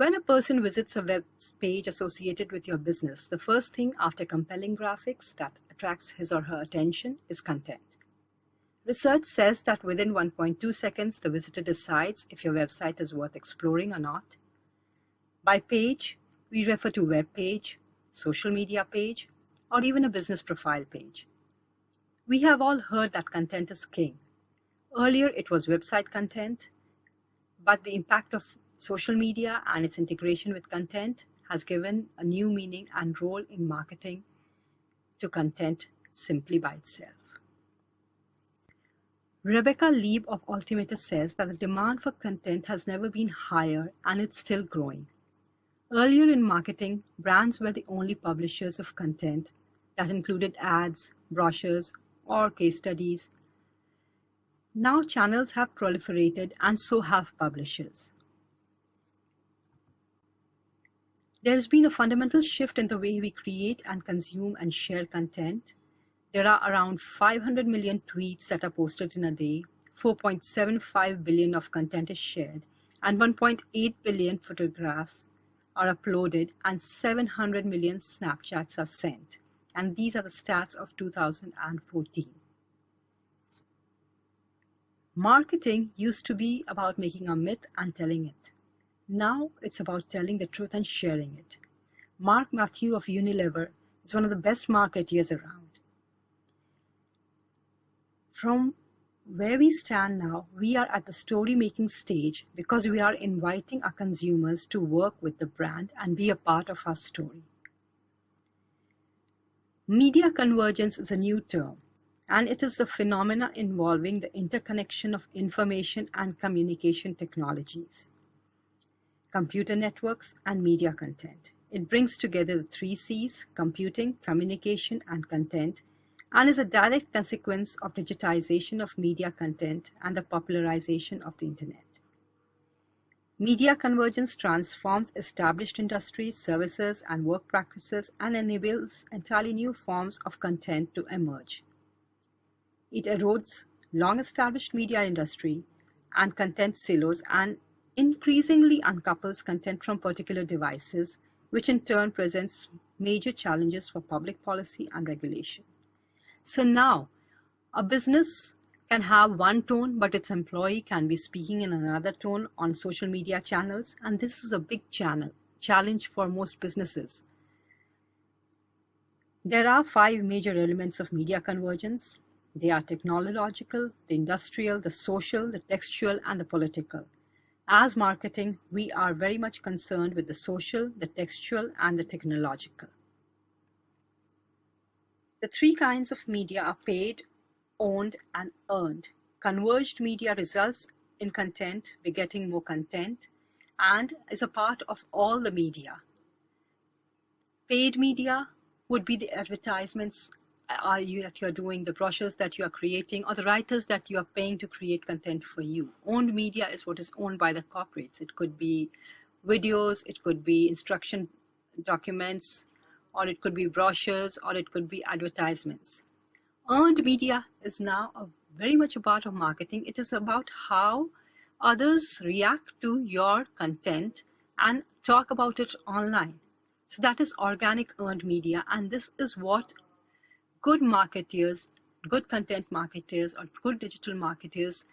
When a person visits a web page associated with your business, the first thing after compelling graphics that attracts his or her attention is content. Research says that within 1.2 seconds, the visitor decides if your website is worth exploring or not. By page, we refer to web page, social media page, or even a business profile page. We have all heard that content is king. Earlier, it was website content, but the impact of social media and its integration with content has given a new meaning and role in marketing to content simply by itself. Rebecca Lieb of Altimeter says that the demand for content has never been higher and it's still growing. Earlier in marketing, brands were the only publishers of content that included ads, brochures, or case studies. Now channels have proliferated and so have publishers. There has been a fundamental shift in the way we create and consume and share content. There are around 500 million tweets that are posted in a day, 4.75 billion of content is shared, and 1.8 billion photographs are uploaded, and 700 million Snapchats are sent. And these are the stats of 2014. Marketing used to be about making a myth and telling it. Now it's about telling the truth and sharing it. Mark Matthew of Unilever is one of the best marketeers around. From where we stand now, we are at the story-making stage because we are inviting our consumers to work with the brand and be a part of our story. Media convergence is a new term, and it is the phenomena involving the interconnection of information and communication technologies, computer networks, and media content. It brings together the 3 C's, computing, communication, and content, and is a direct consequence of digitization of media content and the popularization of the internet. Media convergence transforms established industries, services, and work practices and enables entirely new forms of content to emerge. It erodes long-established media industry and content silos and increasingly uncouples content from particular devices, which in turn presents major challenges for public policy and regulation. So now, a business can have one tone, but its employee can be speaking in another tone on social media channels, and this is a big challenge for most businesses. There are 5 major elements of media convergence. They are technological, the industrial, the social, the textual, and the political. As marketing, we are very much concerned with the social, the textual, and the technological. The 3 kinds of media are paid, owned, and earned. Converged media results in content begetting more content and is a part of all the media. Paid media would be the advertisements that you're doing, the brochures that you are creating, or the writers that you are paying to create content for you. Owned media is what is owned by the corporates. It could be videos, it could be instruction documents, or it could be brochures, or it could be advertisements. Earned media is now very much a part of marketing. It is about how others react to your content and talk about it online. So that is organic earned media, and this is what good marketeers, good content marketers, or good digital marketers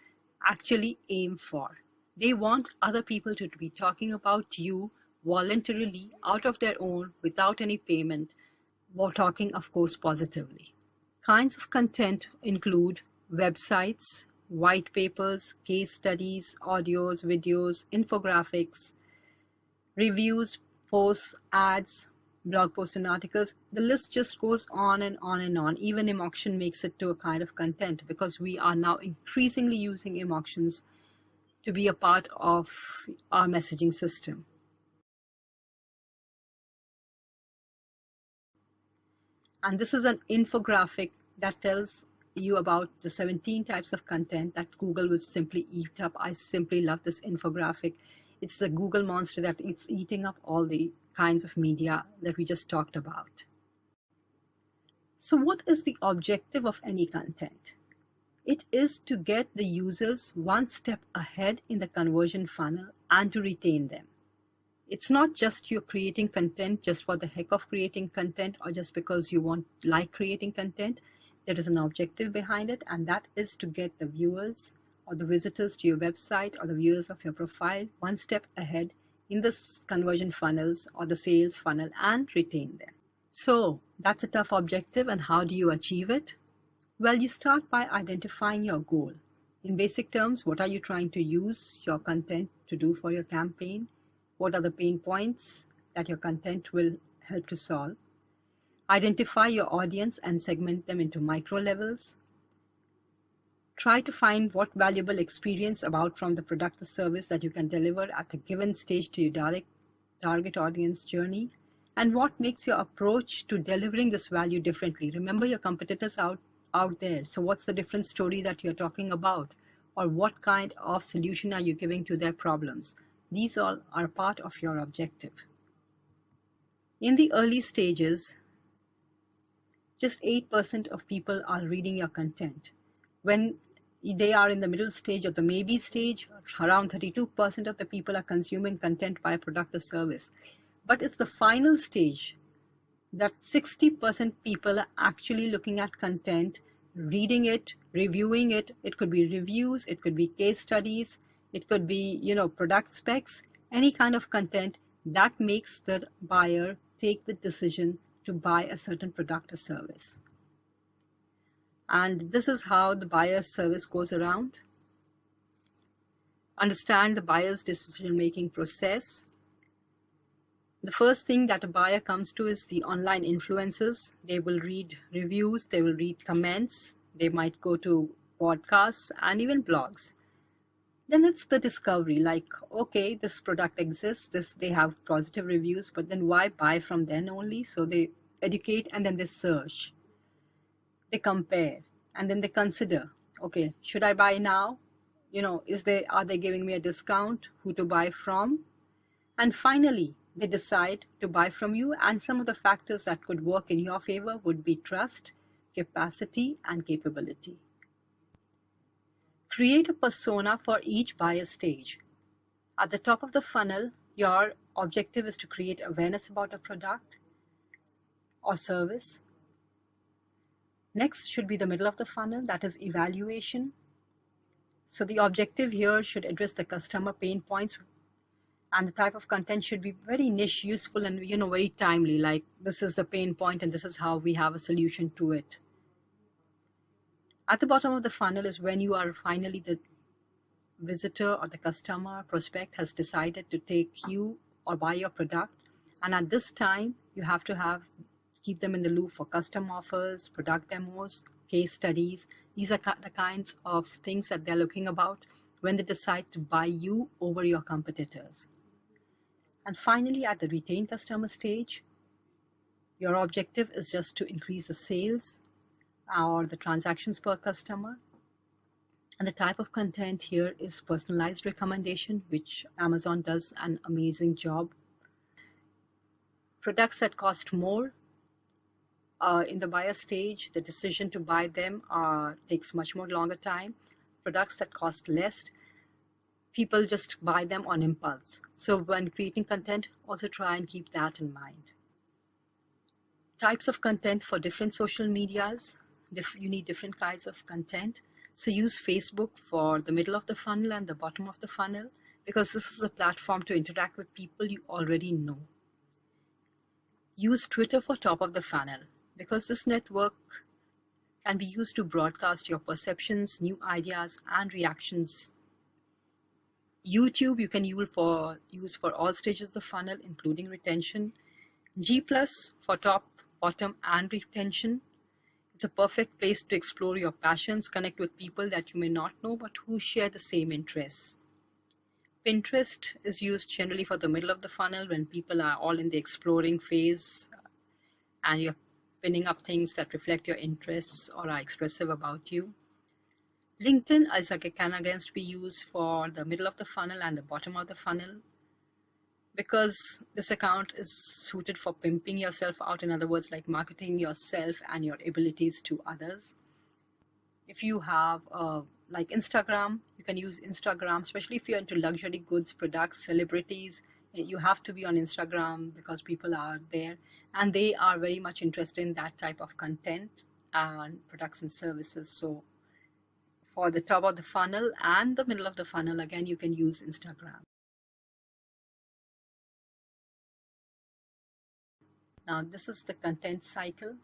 actually aim for. They want other people to be talking about you voluntarily, out of their own, without any payment, while talking, of course, positively. Kinds of content include websites, white papers, case studies, audios, videos, infographics, reviews, posts, ads, blog posts and articles. The list just goes on and on and on. Even emotion makes it to a kind of content because we are now increasingly using emotions to be a part of our messaging system. And this is an infographic that tells you about the 17 types of content that Google will simply eat up. I simply love this infographic. It's the Google monster that it's eating up all the kinds of media that we just talked about. So what is the objective of any content? It is to get the users one step ahead in the conversion funnel and to retain them. It's not just you're creating content just for the heck of creating content or just because you like creating content. There is an objective behind it, and that is to get the viewers or the visitors to your website or the viewers of your profile one step ahead in the conversion funnels or the sales funnel and retain them. So that's a tough objective, and how do you achieve it? Well, you start by identifying your goal. In basic terms, what are you trying to use your content to do for your campaign? What are the pain points that your content will help to solve? Identify your audience and segment them into micro levels. Try to find what valuable experience about from the product or service that you can deliver at a given stage to your target audience journey, and what makes your approach to delivering this value differently. Remember, your competitors out there. So what's the different story that you're talking about? Or what kind of solution are you giving to their problems? These all are part of your objective. In the early stages, just 8% of people are reading your content. When they are in the middle stage or the maybe stage, around 32% of the people are consuming content by a product or service. But it's the final stage that 60% people are actually looking at content, reading it, reviewing it. It could be reviews, it could be case studies, it could be, product specs, any kind of content that makes the buyer take the decision to buy a certain product or service. And this is how the buyer's service goes around. Understand the buyer's decision-making process. The first thing that a buyer comes to is the online influencers. They will read reviews, they will read comments, they might go to podcasts and even blogs. Then it's the discovery, like, okay, this product exists, they have positive reviews, but then why buy from them only? So they educate and then they search. They compare and then they consider, okay, should I buy now? Are they giving me a discount? Who to buy from? And finally, they decide to buy from you, and some of the factors that could work in your favor would be trust, capacity, and capability. Create a persona for each buyer stage. At the top of the funnel, your objective is to create awareness about a product or service. Next should be the middle of the funnel, that is evaluation. So the objective here should address the customer pain points, and the type of content should be very niche, useful, and very timely, like this is the pain point and this is how we have a solution to it. At the bottom of the funnel is when you are finally the visitor or the customer prospect has decided to take you or buy your product, and at this time you have to keep them in the loop for custom offers, product demos, case studies. These are the kinds of things that they're looking about when they decide to buy you over your competitors. And finally, at the retained customer stage, your objective is just to increase the sales or the transactions per customer. And the type of content here is personalized recommendation, which Amazon does an amazing job. Products that cost more, in the buyer stage, the decision to buy them takes much more longer time. Products that cost less, people just buy them on impulse. So when creating content, also try and keep that in mind. Types of content for different social medias. You need different kinds of content. So use Facebook for the middle of the funnel and the bottom of the funnel, because this is a platform to interact with people you already know. Use Twitter for top of the funnel, because this network can be used to broadcast your perceptions, new ideas, and reactions. YouTube you can use for all stages of the funnel, including retention. G+ for top, bottom, and retention. It's a perfect place to explore your passions, connect with people that you may not know but who share the same interests. Pinterest is used generally for the middle of the funnel when people are all in the exploring phase and you're pinning up things that reflect your interests or are expressive about you. LinkedIn can again be used for the middle of the funnel and the bottom of the funnel, because this account is suited for pimping yourself out, in other words, like marketing yourself and your abilities to others. If you have like Instagram, you can use Instagram, especially if you're into luxury goods, products, celebrities. You have to be on Instagram because people are there and they are very much interested in that type of content and products and services. So for the top of the funnel and the middle of the funnel, again, you can use Instagram. Now, this is the content cycle.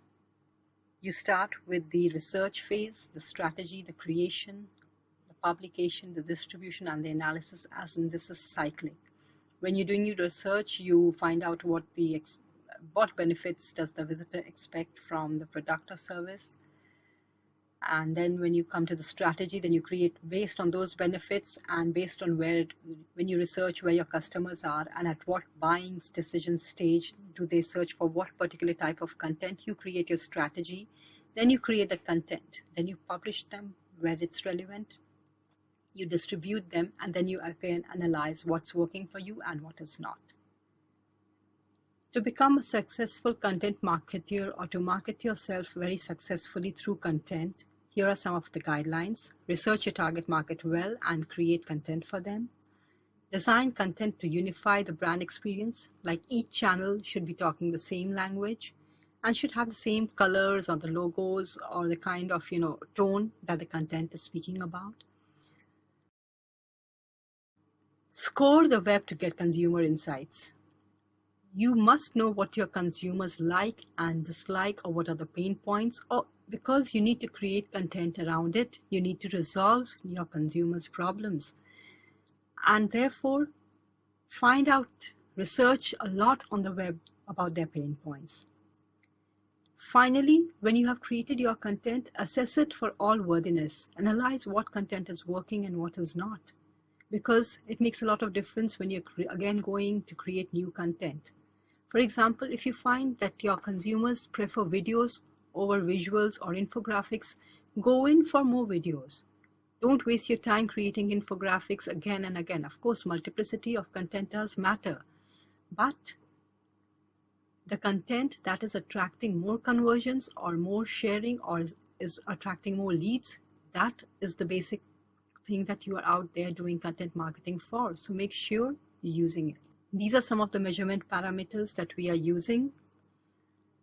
You start with the research phase, the strategy, the creation, the publication, the distribution, and the analysis, as in this is cyclic. When you're doing your research, you find out what benefits does the visitor expect from the product or service. And then when you come to the strategy, then you create based on those benefits and based on when you research where your customers are and at what buying decision stage do they search for what particular type of content, you create your strategy. Then you create the content. Then you publish them where it's relevant. You distribute them, and then you again analyze what's working for you and what is not. To become a successful content marketer or to market yourself very successfully through content, here are some of the guidelines. Research your target market well and create content for them. Design content to unify the brand experience, like each channel should be talking the same language and should have the same colors or the logos or the kind of tone that the content is speaking about. Score the web to get consumer insights. You must know what your consumers like and dislike, or what are the pain points, or because you need to create content around it, you need to resolve your consumers' problems. And therefore, research a lot on the web about their pain points. Finally, when you have created your content, assess it for all worthiness. Analyze what content is working and what is not, because it makes a lot of difference when you're again going to create new content. For example, if you find that your consumers prefer videos over visuals or infographics, go in for more videos. Don't waste your time creating infographics again and again. Of course, multiplicity of content does matter, but the content that is attracting more conversions or more sharing or is attracting more leads, that is the basic thing that you are out there doing content marketing for. So make sure you're using it. These are some of the measurement parameters that we are using.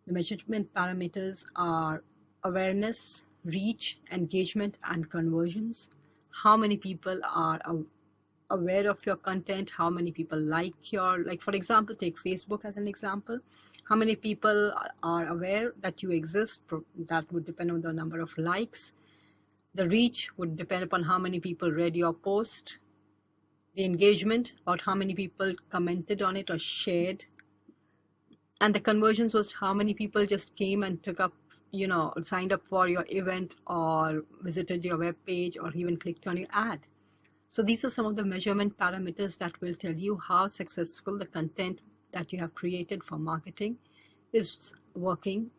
The measurement parameters are awareness, reach, engagement, and conversions. How many people are aware of your content? How many people like for example, take Facebook as an example. How many people are aware that you exist? That would depend on the number of likes. The reach would depend upon how many people read your post. The engagement, about how many people commented on it or shared. And the conversions was how many people just came and took up, signed up for your event or visited your web page or even clicked on your ad. So these are some of the measurement parameters that will tell you how successful the content that you have created for marketing is working